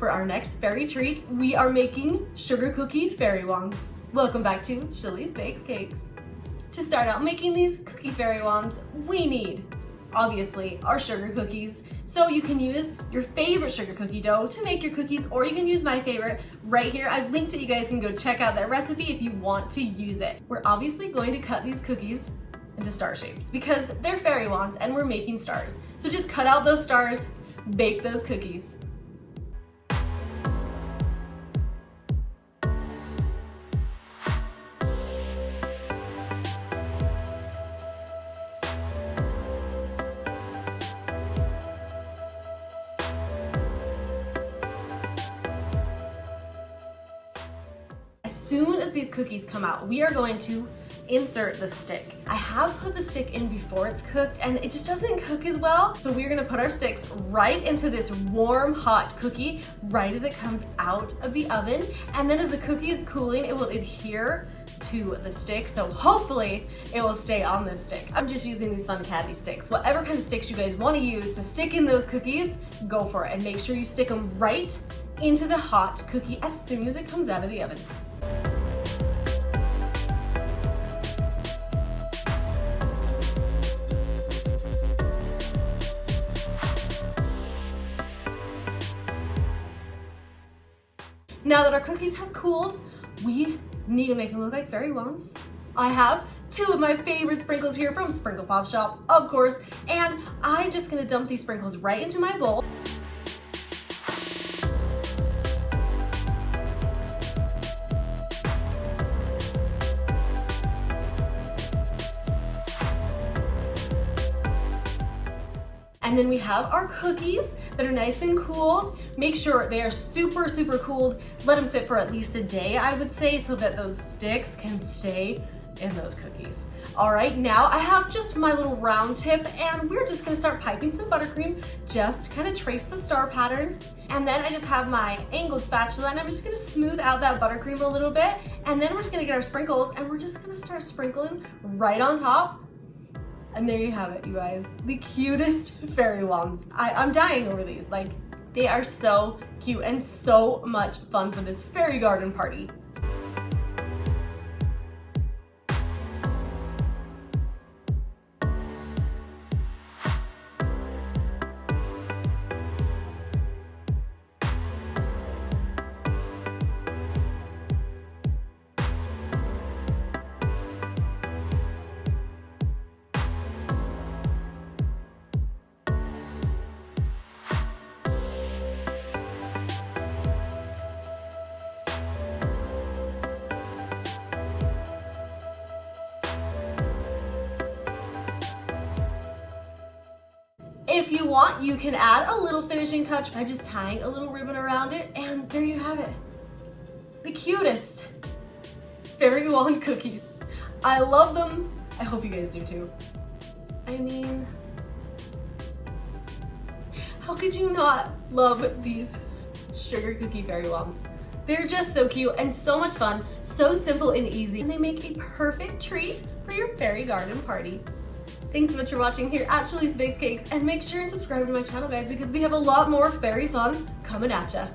For our next fairy treat, we are making sugar cookie fairy wands. Welcome back to Shilly's Bakes Cakes. To start out making these cookie fairy wands, we need, obviously, our sugar cookies. So you can use your favorite sugar cookie dough to make your cookies, or you can use my favorite right here. I've linked it, you guys can go check out that recipe if you want to use it. We're obviously going to cut these cookies into star shapes because they're fairy wands and we're making stars. So just cut out those stars, bake those cookies. As soon as these cookies come out, we are going to insert the stick. I have put the stick in before it's cooked and it just doesn't cook as well. So we're gonna put our sticks right into this warm, hot cookie right as it comes out of the oven. And then as the cookie is cooling, it will adhere to the stick. So hopefully it will stay on this stick. I'm just using these fun candy sticks. Whatever kind of sticks you guys wanna use to stick in those cookies, go for it. And make sure you stick them right into the hot cookie as soon as it comes out of the oven. Now that our cookies have cooled, we need to make them look like fairy wands. I have two of my favorite sprinkles here from Sprinkle Pop Shop, of course, and I'm just gonna dump these sprinkles right into my bowl. And then we have our cookies that are nice and cool. Make sure they are super, super cooled. Let them sit for at least a day, I would say, so that those sticks can stay in those cookies. All right, now I have just my little round tip and we're just gonna start piping some buttercream, just kind of trace the star pattern. And then I just have my angled spatula and I'm just gonna smooth out that buttercream a little bit. And then we're just gonna get our sprinkles and we're just gonna start sprinkling right on top. And there you have it, you guys. The cutest fairy wands. I'm dying over these. Like, they are so cute and so much fun for this fairy garden party. If you want, you can add a little finishing touch by just tying a little ribbon around it, and there you have it. The cutest fairy wand cookies. I love them. I hope you guys do too. I mean, how could you not love these sugar cookie fairy wands? They're just so cute and so much fun, so simple and easy, and they make a perfect treat for your fairy garden party. Thanks so much for watching here at Shilly's Bakes Cakes, and make sure and subscribe to my channel, guys, because we have a lot more fairy fun coming at ya.